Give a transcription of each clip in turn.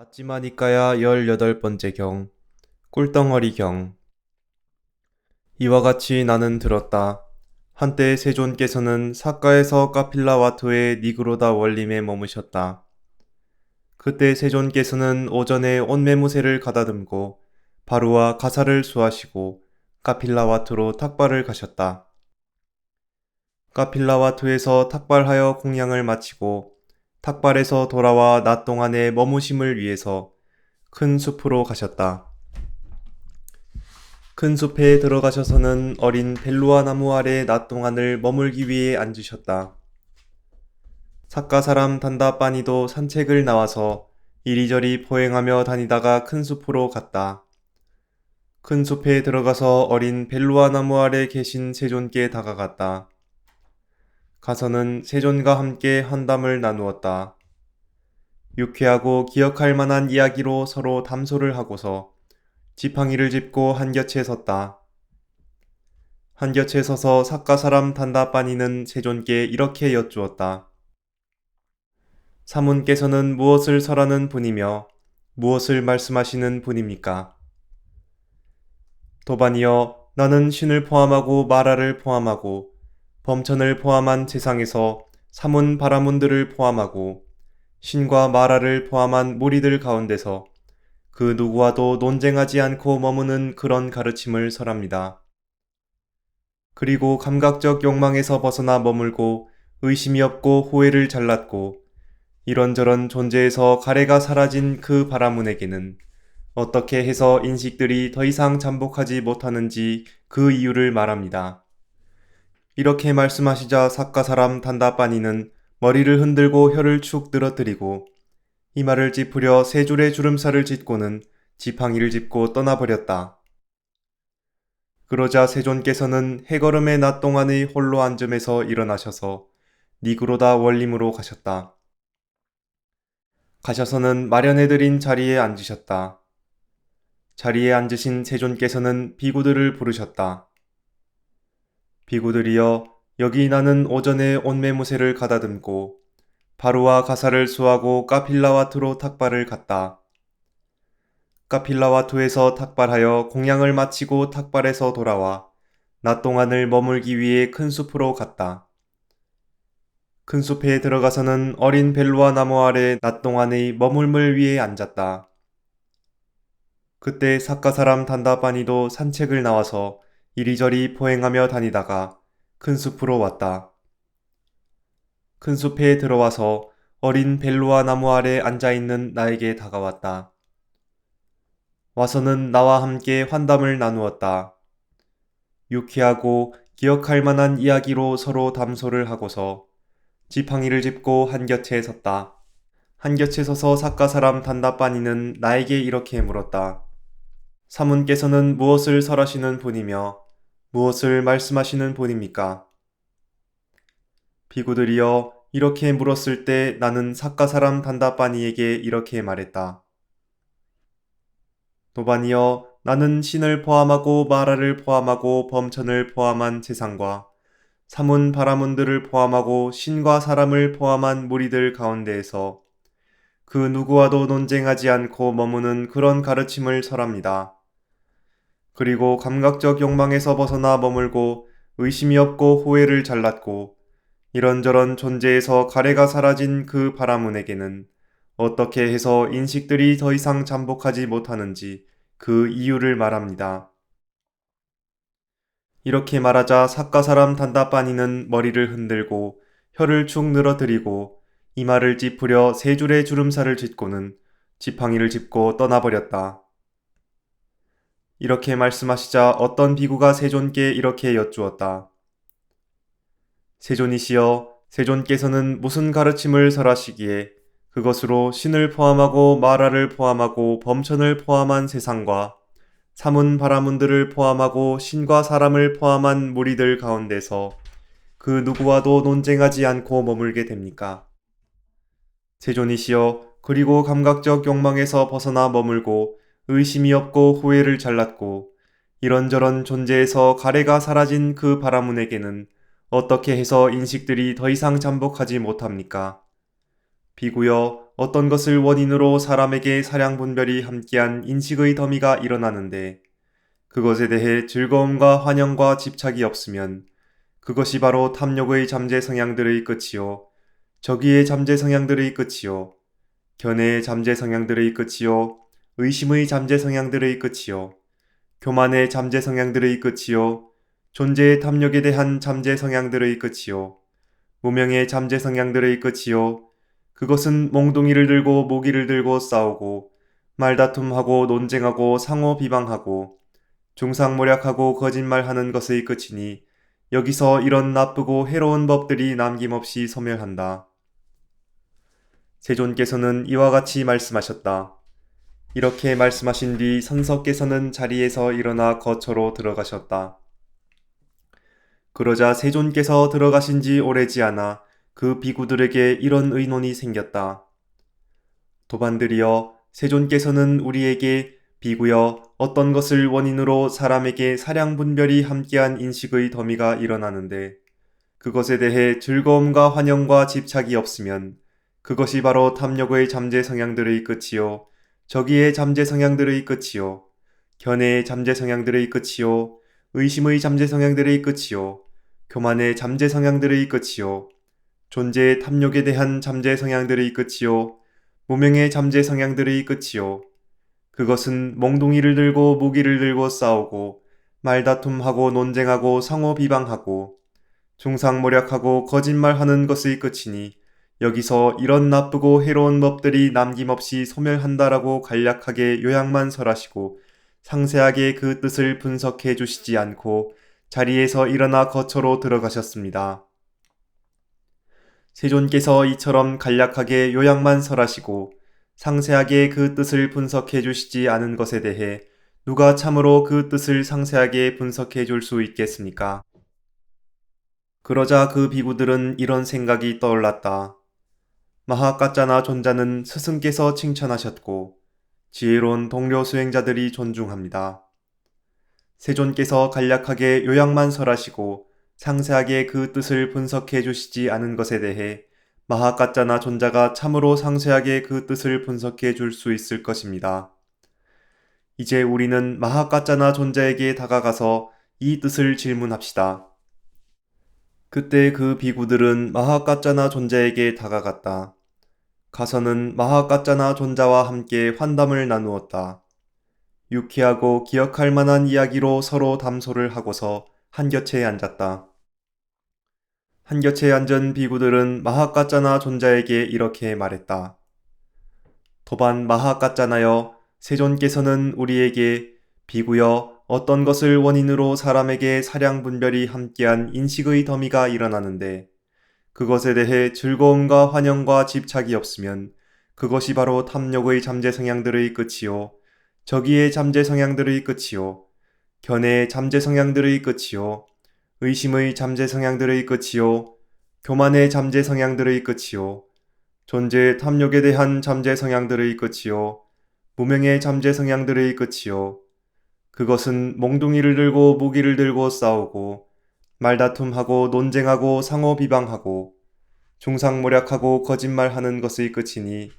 맞지마니까야 18번째 경, 꿀덩어리 경. 이와 같이 나는 들었다. 한때 세존께서는 삭가에서 카필라와토의 니그로다 원림에 머무셨다. 그때 세존께서는 오전에 온매무새를 가다듬고 바루와 가사를 수하시고 카필라와토로 탁발을 가셨다. 카필라와토에서 탁발하여 공양을 마치고 탁발에서 돌아와 낮 동안의 머무심을 위해서 큰 숲으로 가셨다. 큰 숲에 들어가셔서는 어린 벨루아 나무 아래 낮 동안을 머물기 위해 앉으셨다. 삭가 사람 단다빠니도 산책을 나와서 이리저리 보행하며 다니다가 큰 숲으로 갔다. 큰 숲에 들어가서 어린 벨루아 나무 아래 계신 세존께 다가갔다. 가서는 세존과 함께 한담을 나누었다. 유쾌하고 기억할 만한 이야기로 서로 담소를 하고서 지팡이를 짚고 한곁에 섰다. 한곁에 서서 삭가 사람 단다빠니는 세존께 이렇게 여쭈었다. 사문께서는 무엇을 설하는 분이며 무엇을 말씀하시는 분입니까? 도반이여, 나는 신을 포함하고 마라를 포함하고 범천을 포함한 세상에서 사문 바라문들을 포함하고 신과 마라를 포함한 무리들 가운데서 그 누구와도 논쟁하지 않고 머무는 그런 가르침을 설합니다. 그리고 감각적 욕망에서 벗어나 머물고 의심이 없고 호의를 잘랐고 이런저런 존재에서 가래가 사라진 그 바라문에게는 어떻게 해서 인식들이 더 이상 잠복하지 못하는지 그 이유를 말합니다. 이렇게 말씀하시자 삭가 사람 단다빠니는 머리를 흔들고 혀를 축 늘어뜨리고 이마를 찌푸려 세 줄의 주름살을 짓고는 지팡이를 짚고 떠나버렸다. 그러자 세존께서는 해걸음의 낮 동안의 홀로 앉음에서 일어나셔서 니그로다 원림으로 가셨다. 가셔서는 마련해드린 자리에 앉으셨다. 자리에 앉으신 세존께서는 비구들을 부르셨다. 비구들이여, 여기 나는 오전에 온매무새를 가다듬고 바루와 가사를 수하고 카필라와투로 탁발을 갔다. 카필라와투에서 탁발하여 공양을 마치고 탁발에서 돌아와 낮 동안을 머물기 위해 큰 숲으로 갔다. 큰 숲에 들어가서는 어린 벨루아 나무 아래 낮 동안의 머물물 위에 앉았다. 그때 삭가 사람 단다빠니도 산책을 나와서 이리저리 보행하며 다니다가 큰 숲으로 왔다. 큰 숲에 들어와서 어린 벨루아 나무 아래 앉아있는 나에게 다가왔다. 와서는 나와 함께 환담을 나누었다. 유쾌하고 기억할 만한 이야기로 서로 담소를 하고서 지팡이를 짚고 한곁에 섰다. 한곁에 서서 삭가 사람 단다빠니는 나에게 이렇게 물었다. 사문께서는 무엇을 설하시는 분이며 무엇을 말씀하시는 분입니까? 비구들이여, 이렇게 물었을 때 나는 삭가 사람 단다빠니에게 이렇게 말했다. 도반이여, 나는 신을 포함하고 마라를 포함하고 범천을 포함한 세상과 사문 바라문들을 포함하고 신과 사람을 포함한 무리들 가운데에서 그 누구와도 논쟁하지 않고 머무는 그런 가르침을 설합니다. 그리고 감각적 욕망에서 벗어나 머물고 의심이 없고 호의를 잘랐고 이런저런 존재에서 가래가 사라진 그 바라문에게는 어떻게 해서 인식들이 더 이상 잠복하지 못하는지 그 이유를 말합니다. 이렇게 말하자 삭가 사람 단다빠니는 머리를 흔들고 혀를 축 늘어뜨리고 이마를 찌푸려 세 줄의 주름살을 짓고는 지팡이를 짚고 떠나버렸다. 이렇게 말씀하시자 어떤 비구가 세존께 이렇게 여쭈었다. 세존이시여, 세존께서는 무슨 가르침을 설하시기에 그것으로 신을 포함하고 마라를 포함하고 범천을 포함한 세상과 사문 바라문들을 포함하고 신과 사람을 포함한 무리들 가운데서 그 누구와도 논쟁하지 않고 머물게 됩니까? 세존이시여, 그리고 감각적 욕망에서 벗어나 머물고 의심이 없고 호의를 잘랐고 이런저런 존재에서 가래가 사라진 그 바라문에게는 어떻게 해서 인식들이 더 이상 잠복하지 못합니까? 비구여, 어떤 것을 원인으로 사람에게 사량분별이 함께한 인식의 더미가 일어나는데 그것에 대해 즐거움과 환영과 집착이 없으면 그것이 바로 탐욕의 잠재 성향들의 끝이요. 저기의 잠재 성향들의 끝이요. 견해의 잠재 성향들의 끝이요. 의심의 잠재 성향들의 끝이요. 교만의 잠재 성향들의 끝이요. 존재의 탐욕에 대한 잠재 성향들의 끝이요. 무명의 잠재 성향들의 끝이요. 그것은 몽둥이를 들고 모기를 들고 싸우고 말다툼하고 논쟁하고 상호 비방하고 중상모략하고 거짓말하는 것의 끝이니 여기서 이런 나쁘고 해로운 법들이 남김없이 소멸한다. 세존께서는 이와 같이 말씀하셨다. 이렇게 말씀하신 뒤 선석께서는 자리에서 일어나 거처로 들어가셨다. 그러자 세존께서 들어가신 지 오래지 않아 그 비구들에게 이런 의논이 생겼다. 도반들이여, 세존께서는 우리에게 비구여 어떤 것을 원인으로 사람에게 사량분별이 함께한 인식의 더미가 일어나는데 그것에 대해 즐거움과 환영과 집착이 없으면 그것이 바로 탐욕의 잠재 성향들의 끝이요. 저기의 잠재 성향들의 끝이요. 견해의 잠재 성향들의 끝이요. 의심의 잠재 성향들의 끝이요. 교만의 잠재 성향들의 끝이요. 존재의 탐욕에 대한 잠재 성향들의 끝이요. 무명의 잠재 성향들의 끝이요. 그것은 몽둥이를 들고 무기를 들고 싸우고 말다툼하고 논쟁하고 상호 비방하고 중상모략하고 거짓말하는 것의 끝이니 여기서 이런 나쁘고 해로운 법들이 남김없이 소멸한다라고 간략하게 요약만 설하시고 상세하게 그 뜻을 분석해 주시지 않고 자리에서 일어나 거처로 들어가셨습니다. 세존께서 이처럼 간략하게 요약만 설하시고 상세하게 그 뜻을 분석해 주시지 않은 것에 대해 누가 참으로 그 뜻을 상세하게 분석해 줄 수 있겠습니까? 그러자 그 비구들은 이런 생각이 떠올랐다. 마하까짜나 존자는 스승께서 칭찬하셨고 지혜로운 동료 수행자들이 존중합니다. 세존께서 간략하게 요약만 설하시고 상세하게 그 뜻을 분석해 주시지 않은 것에 대해 마하까짜나 존자가 참으로 상세하게 그 뜻을 분석해 줄 수 있을 것입니다. 이제 우리는 마하까짜나 존자에게 다가가서 이 뜻을 질문합시다. 그때 그 비구들은 마하까짜나 존자에게 다가갔다. 가서는 마하까짜나 존자와 함께 환담을 나누었다. 유쾌하고 기억할 만한 이야기로 서로 담소를 하고서 한곁에 앉았다. 한곁에 앉은 비구들은 마하까짜나 존자에게 이렇게 말했다. 도반 마하까짜나여, 세존께서는 우리에게 비구여 어떤 것을 원인으로 사람에게 사량분별이 함께한 인식의 더미가 일어나는데 그것에 대해 즐거움과 환영과 집착이 없으면 그것이 바로 탐욕의 잠재 성향들의 끝이요. 저기의 잠재 성향들의 끝이요. 견해의 잠재 성향들의 끝이요. 의심의 잠재 성향들의 끝이요. 교만의 잠재 성향들의 끝이요. 존재의 탐욕에 대한 잠재 성향들의 끝이요. 무명의 잠재 성향들의 끝이요. 그것은 몽둥이를 들고 무기를 들고 싸우고 말다툼하고 논쟁하고 상호 비방하고 중상모략하고 거짓말하는 것의 끝이니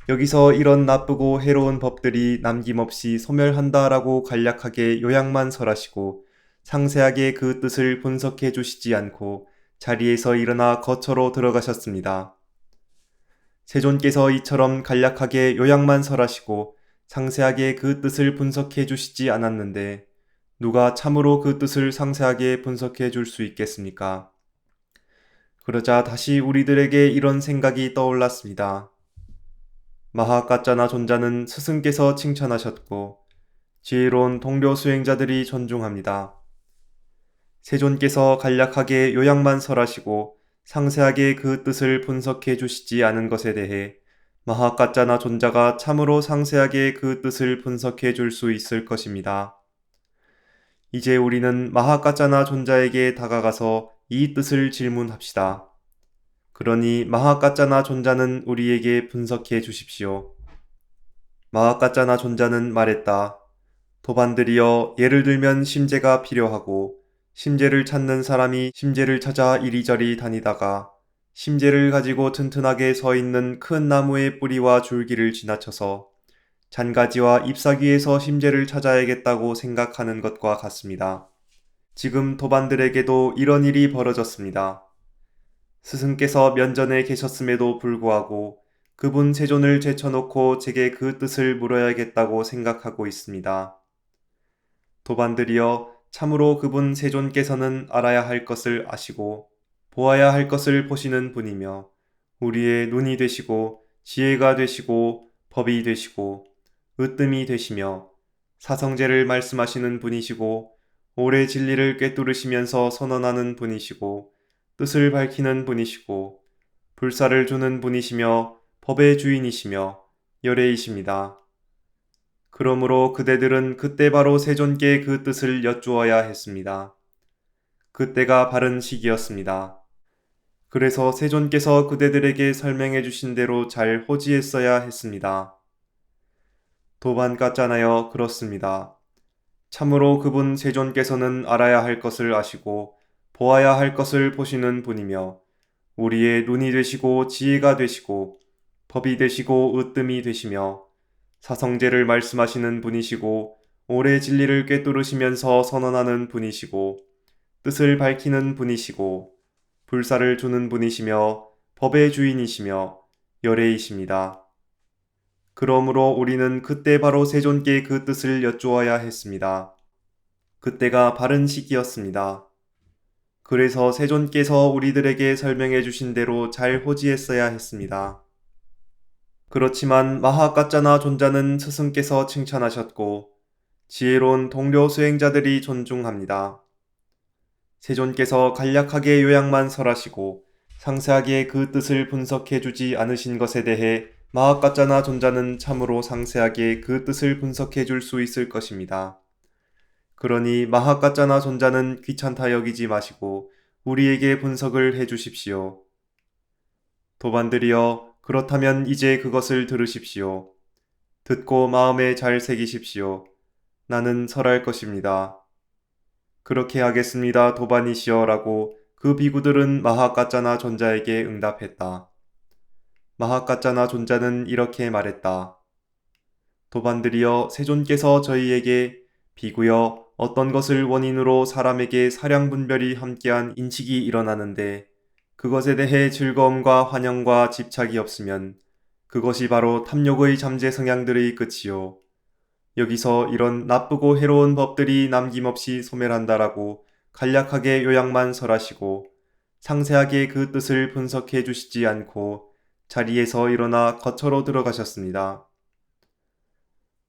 여기서 이런 나쁘고 해로운 법들이 남김없이 소멸한다라고 간략하게 요약만 설하시고 상세하게 그 뜻을 분석해 주시지 않고 자리에서 일어나 거처로 들어가셨습니다. 세존께서 이처럼 간략하게 요약만 설하시고 상세하게 그 뜻을 분석해 주시지 않았는데 누가 참으로 그 뜻을 상세하게 분석해 줄 수 있겠습니까? 그러자 다시 우리들에게 이런 생각이 떠올랐습니다. 마하까짜나 존자는 스승께서 칭찬하셨고 지혜로운 동료 수행자들이 존중합니다. 세존께서 간략하게 요약만 설하시고 상세하게 그 뜻을 분석해 주시지 않은 것에 대해 마하까짜나 존자가 참으로 상세하게 그 뜻을 분석해 줄 수 있을 것입니다. 이제 우리는 마하까짜나 존자에게 다가가서 이 뜻을 질문합시다. 그러니 마하까짜나 존자는 우리에게 분석해 주십시오. 마하까짜나 존자는 말했다. 도반들이여, 예를 들면 심재가 필요하고 심재를 찾는 사람이 심재를 찾아 이리저리 다니다가 심재를 가지고 튼튼하게 서 있는 큰 나무의 뿌리와 줄기를 지나쳐서 잔가지와 잎사귀에서 심재를 찾아야겠다고 생각하는 것과 같습니다. 지금 도반들에게도 이런 일이 벌어졌습니다. 스승께서 면전에 계셨음에도 불구하고 그분 세존을 제쳐놓고 제게 그 뜻을 물어야겠다고 생각하고 있습니다. 도반들이여, 참으로 그분 세존께서는 알아야 할 것을 아시고 보아야 할 것을 보시는 분이며 우리의 눈이 되시고 지혜가 되시고 법이 되시고 으뜸이 되시며 사성제를 말씀하시는 분이시고 오래 진리를 꿰뚫으시면서 선언하는 분이시고 뜻을 밝히는 분이시고 불사를 주는 분이시며 법의 주인이시며 열애이십니다. 그러므로 그대들은 그때 바로 세존께 그 뜻을 여쭈어야 했습니다. 그때가 바른 시기였습니다. 그래서 세존께서 그대들에게 설명해 주신 대로 잘 호지했어야 했습니다. 도반 같잖아요. 그렇습니다. 참으로 그분 세존께서는 알아야 할 것을 아시고 보아야 할 것을 보시는 분이며 우리의 눈이 되시고 지혜가 되시고 법이 되시고 으뜸이 되시며 사성제를 말씀하시는 분이시고 오래 진리를 꿰뚫으시면서 선언하는 분이시고 뜻을 밝히는 분이시고 불사를 주는 분이시며 법의 주인이시며 열애이십니다. 그러므로 우리는 그때 바로 세존께 그 뜻을 여쭈어야 했습니다. 그때가 바른 시기였습니다. 그래서 세존께서 우리들에게 설명해 주신 대로 잘 호지했어야 했습니다. 그렇지만 마하까짜나 존자는 스승께서 칭찬하셨고 지혜로운 동료 수행자들이 존중합니다. 세존께서 간략하게 요약만 설하시고 상세하게 그 뜻을 분석해 주지 않으신 것에 대해 마하까짜나 존자는 참으로 상세하게 그 뜻을 분석해 줄 수 있을 것입니다. 그러니 마하까짜나 존자는 귀찮다 여기지 마시고 우리에게 분석을 해 주십시오. 도반들이여, 그렇다면 이제 그것을 들으십시오. 듣고 마음에 잘 새기십시오. 나는 설할 것입니다. 그렇게 하겠습니다, 도반이시여 라고 그 비구들은 마하까짜나 존자에게 응답했다. 마하까짜나 존자는 이렇게 말했다. 도반들이여, 세존께서 저희에게 비구여, 어떤 것을 원인으로 사람에게 사량분별이 함께한 인식이 일어나는데 그것에 대해 즐거움과 환영과 집착이 없으면 그것이 바로 탐욕의 잠재 성향들의 끝이요. 여기서 이런 나쁘고 해로운 법들이 남김없이 소멸한다라고 간략하게 요약만 설하시고 상세하게 그 뜻을 분석해 주시지 않고 자리에서 일어나 거처로 들어가셨습니다.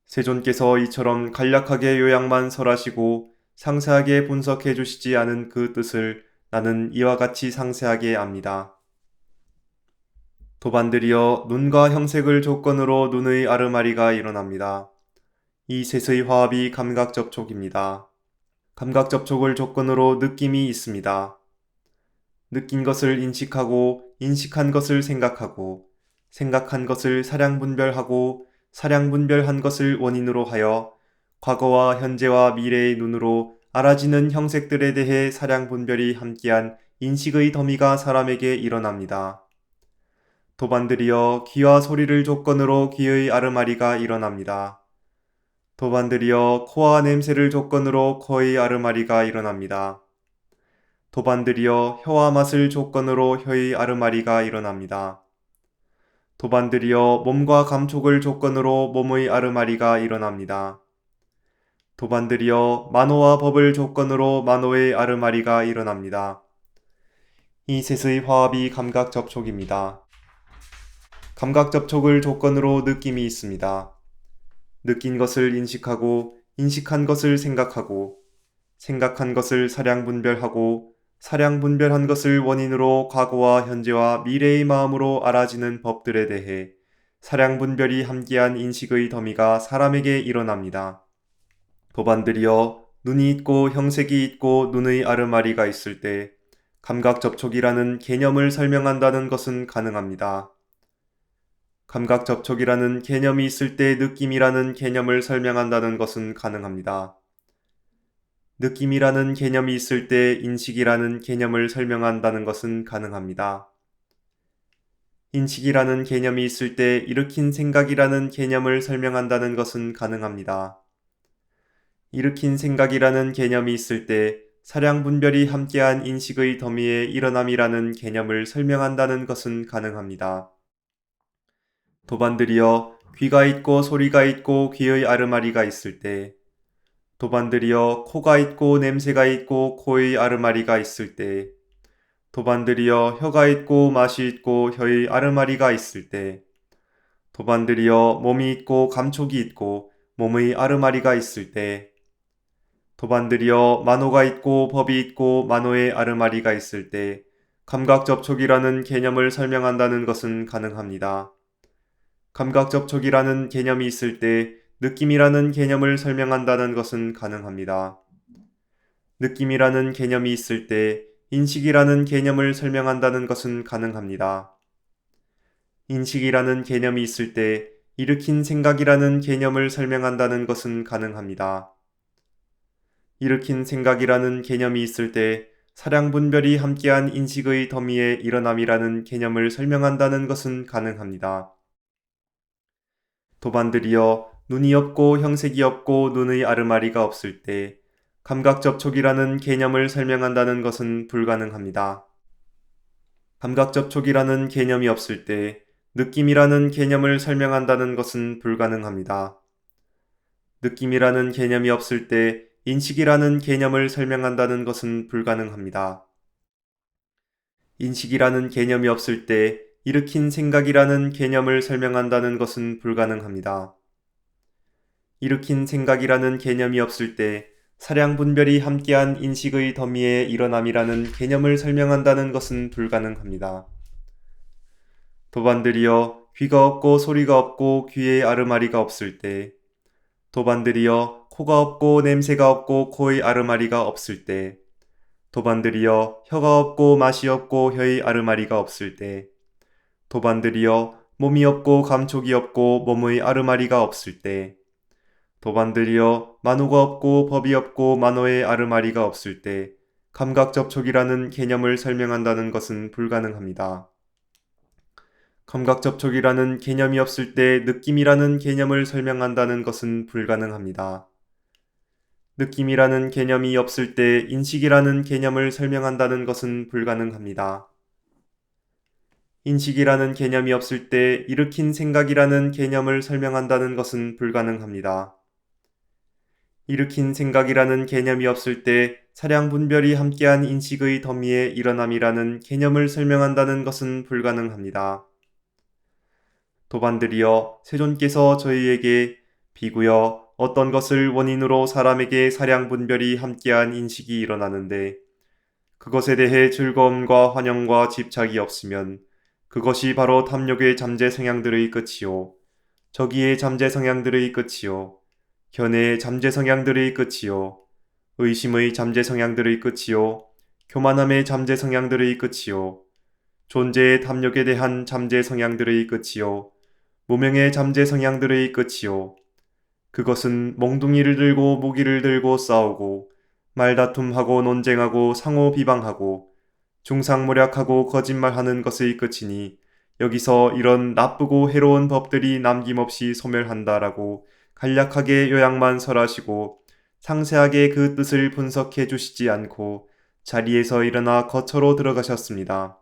세존께서 이처럼 간략하게 요약만 설하시고 상세하게 분석해 주시지 않은 그 뜻을 나는 이와 같이 상세하게 압니다. 도반들이여, 눈과 형색을 조건으로 눈의 아르마리가 일어납니다. 이 셋의 화합이 감각 접촉입니다. 감각 접촉을 조건으로 느낌이 있습니다. 느낀 것을 인식하고 인식한 것을 생각하고 생각한 것을 사량분별하고 사량분별한 것을 원인으로 하여 과거와 현재와 미래의 눈으로 알아지는 형색들에 대해 사량분별이 함께한 인식의 더미가 사람에게 일어납니다. 도반들이여, 귀와 소리를 조건으로 귀의 아르마리가 일어납니다. 도반들이여, 코와 냄새를 조건으로 코의 아르마리가 일어납니다. 도반들이여, 혀와 맛을 조건으로 혀의 아르마리가 일어납니다. 도반들이여, 몸과 감촉을 조건으로 몸의 아르마리가 일어납니다. 도반들이여, 만호와 법을 조건으로 만호의 아르마리가 일어납니다. 이 셋의 화합이 감각 접촉입니다. 감각 접촉을 조건으로 느낌이 있습니다. 느낀 것을 인식하고 인식한 것을 생각하고 생각한 것을 사량분별하고 사량분별한 것을 원인으로 과거와 현재와 미래의 마음으로 알아지는 법들에 대해 사량분별이 함께한 인식의 더미가 사람에게 일어납니다. 도반들이여, 눈이 있고 형색이 있고 눈의 아르마리가 있을 때 감각 접촉이라는 개념을 설명한다는 것은 가능합니다. 감각 접촉이라는 개념이 있을 때 느낌이라는 개념을 설명한다는 것은 가능합니다. 느낌이라는 개념이 있을 때 인식이라는 개념을 설명한다는 것은 가능합니다. 인식이라는 개념이 있을 때 일으킨 생각이라는 개념을 설명한다는 것은 가능합니다. 일으킨 생각이라는 개념이 있을 때 사량 분별이 함께한 인식의 더미의 일어남이라는 개념을 설명한다는 것은 가능합니다. 도반들이여 귀가 있고 소리가 있고 귀의 아르마리가 있을 때, 도반들이여 코가 있고 냄새가 있고 코의 아르마리가 있을 때, 도반들이여 혀가 있고 맛이 있고 혀의 아르마리가 있을 때, 도반들이여 몸이 있고 감촉이 있고 몸의 아르마리가 있을 때, 도반들이여 만호가 있고 법이 있고 만호의 아르마리가 있을 때 감각 접촉이라는 개념을 설명한다는 것은 가능합니다. 감각 접촉이라는 개념이 있을 때 느낌이라는 개념을 설명한다는 것은 가능합니다. 느낌이라는 개념이 있을 때 인식이라는 개념을 설명한다는 것은 가능합니다. 인식이라는 개념이 있을 때 일으킨 생각이라는 개념을 설명한다는 것은 가능합니다. 일으킨 생각이라는 개념이 있을 때 사량 분별이 함께한 인식의 더미의 일어남이라는 개념을 설명한다는 것은 가능합니다. 도반들이여 눈이 없고 형색이 없고 눈의 아르마리가 없을 때 감각 접촉이라는 개념을 설명한다는 것은 불가능합니다. 감각 접촉이라는 개념이 없을 때 느낌이라는 개념을 설명한다는 것은 불가능합니다. 느낌이라는 개념이 없을 때 인식이라는 개념을 설명한다는 것은 불가능합니다. 인식이라는 개념이 없을 때 일으킨 생각이라는 개념을 설명한다는 것은 불가능합니다. 일으킨 생각이라는 개념이 없을 때 사량 분별이 함께한 인식의 더미의 일어남이라는 개념을 설명한다는 것은 불가능합니다. 도반들이여 귀가 없고 소리가 없고 귀의 아르마리가 없을 때, 도반들이여 코가 없고 냄새가 없고 코의 아르마리가 없을 때, 도반들이여 혀가 없고 맛이 없고 혀의 아르마리가 없을 때, 도반들이여 몸이 없고 감촉이 없고 몸의 아르마리가 없을 때, 도반들이여 만호가 없고 법이 없고 만호의 아르마리가 없을 때 감각 접촉이라는 개념을 설명한다는 것은 불가능합니다. 감각 접촉이라는 개념이 없을 때 느낌이라는 개념을 설명한다는 것은 불가능합니다. 느낌이라는 개념이 없을 때 인식이라는 개념을 설명한다는 것은 불가능합니다. 인식이라는 개념이 없을 때 일으킨 생각이라는 개념을 설명한다는 것은 불가능합니다. 일으킨 생각이라는 개념이 없을 때 사량 분별이 함께한 인식의 더미의 일어남이라는 개념을 설명한다는 것은 불가능합니다. 도반들이여 세존께서 저희에게 비구여 어떤 것을 원인으로 사람에게 사량 분별이 함께한 인식이 일어나는데 그것에 대해 즐거움과 환영과 집착이 없으면 그것이 바로 탐욕의 잠재 성향들의 끝이요 저기의 잠재 성향들의 끝이요 견해의 잠재 성향들의 끝이요 의심의 잠재 성향들의 끝이요 교만함의 잠재 성향들의 끝이요 존재의 탐욕에 대한 잠재 성향들의 끝이요 무명의 잠재 성향들의 끝이요 그것은 몽둥이를 들고 무기를 들고 싸우고 말다툼하고 논쟁하고 상호 비방하고 중상모략하고 거짓말하는 것의 끝이니 여기서 이런 나쁘고 해로운 법들이 남김없이 소멸한다라고 간략하게 요약만 설하시고 상세하게 그 뜻을 분석해 주시지 않고 자리에서 일어나 거처로 들어가셨습니다.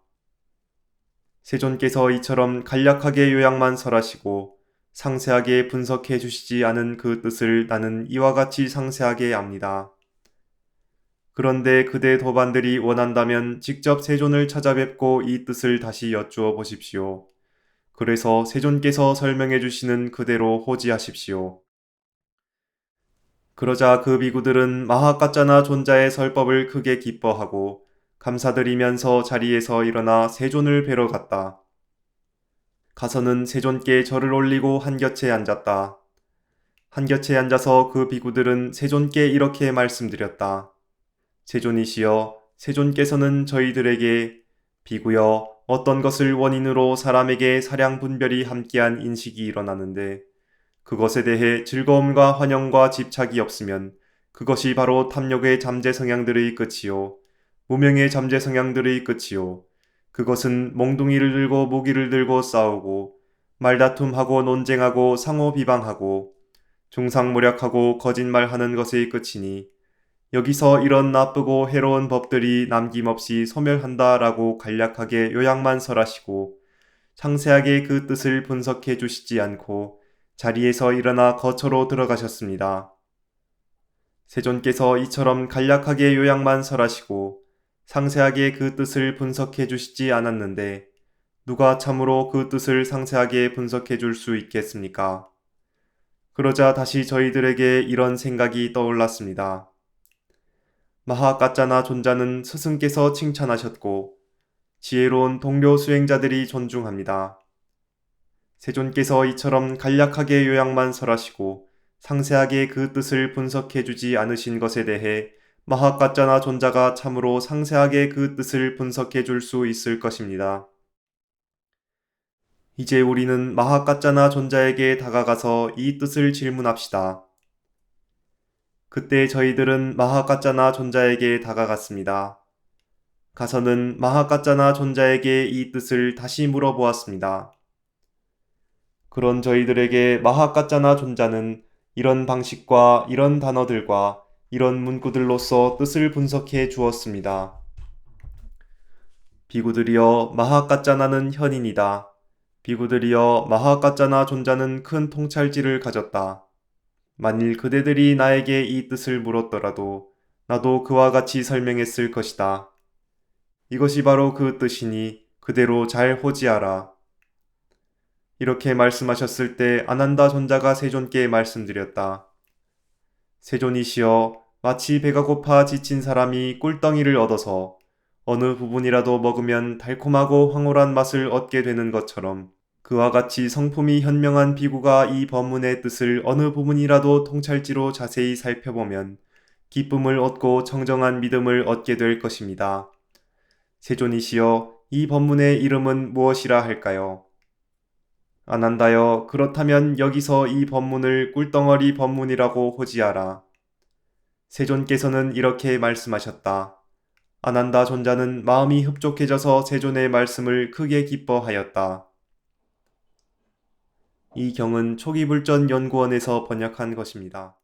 세존께서 이처럼 간략하게 요약만 설하시고 상세하게 분석해 주시지 않은 그 뜻을 나는 이와 같이 상세하게 압니다. 그런데 그대 도반들이 원한다면 직접 세존을 찾아뵙고 이 뜻을 다시 여쭈어 보십시오. 그래서 세존께서 설명해 주시는 그대로 호지하십시오. 그러자 그 비구들은 마하까짜나 존자의 설법을 크게 기뻐하고 감사드리면서 자리에서 일어나 세존을 뵈러 갔다. 가서는 세존께 절을 올리고 한곁에 앉았다. 한곁에 앉아서 그 비구들은 세존께 이렇게 말씀드렸다. 세존이시여, 세존께서는 저희들에게 비구여 어떤 것을 원인으로 사람에게 사량 분별이 함께한 인식이 일어나는데 그것에 대해 즐거움과 환영과 집착이 없으면 그것이 바로 탐욕의 잠재 성향들의 끝이요 무명의 잠재 성향들의 끝이요 그것은 몽둥이를 들고 무기를 들고 싸우고 말다툼하고 논쟁하고 상호 비방하고 중상모략하고 거짓말하는 것의 끝이니 여기서 이런 나쁘고 해로운 법들이 남김없이 소멸한다라고 간략하게 요약만 설하시고 상세하게 그 뜻을 분석해 주시지 않고 자리에서 일어나 거처로 들어가셨습니다. 세존께서 이처럼 간략하게 요약만 설하시고 상세하게 그 뜻을 분석해 주시지 않았는데 누가 참으로 그 뜻을 상세하게 분석해 줄 수 있겠습니까? 그러자 다시 저희들에게 이런 생각이 떠올랐습니다. 마하까짜나 존자는 스승께서 칭찬하셨고 지혜로운 동료 수행자들이 존중합니다. 세존께서 이처럼 간략하게 요약만 설하시고 상세하게 그 뜻을 분석해 주지 않으신 것에 대해 마하까짜나 존자가 참으로 상세하게 그 뜻을 분석해 줄 수 있을 것입니다. 이제 우리는 마하까짜나 존자에게 다가가서 이 뜻을 질문합시다. 그때 저희들은 마하까짜나 존자에게 다가갔습니다. 가서는 마하까짜나 존자에게 이 뜻을 다시 물어보았습니다. 그런 저희들에게 마하까짜나 존자는 이런 방식과 이런 단어들과 이런 문구들로서 뜻을 분석해 주었습니다. 비구들이여 마하까짜나는 현인이다. 비구들이여 마하까짜나 존자는 큰 통찰지를 가졌다. 만일 그대들이 나에게 이 뜻을 물었더라도 나도 그와 같이 설명했을 것이다. 이것이 바로 그 뜻이니 그대로 잘 호지하라. 이렇게 말씀하셨을 때 아난다 존자가 세존께 말씀드렸다. 세존이시여, 마치 배가 고파 지친 사람이 꿀덩이를 얻어서 어느 부분이라도 먹으면 달콤하고 황홀한 맛을 얻게 되는 것처럼 그와 같이 성품이 현명한 비구가 이 법문의 뜻을 어느 부분이라도 통찰지로 자세히 살펴보면 기쁨을 얻고 청정한 믿음을 얻게 될 것입니다. 세존이시여, 이 법문의 이름은 무엇이라 할까요? 아난다여, 그렇다면 여기서 이 법문을 꿀덩어리 법문이라고 호지하라. 세존께서는 이렇게 말씀하셨다. 아난다 존자는 마음이 흡족해져서 세존의 말씀을 크게 기뻐하였다. 이 경은 초기불전 연구원에서 번역한 것입니다.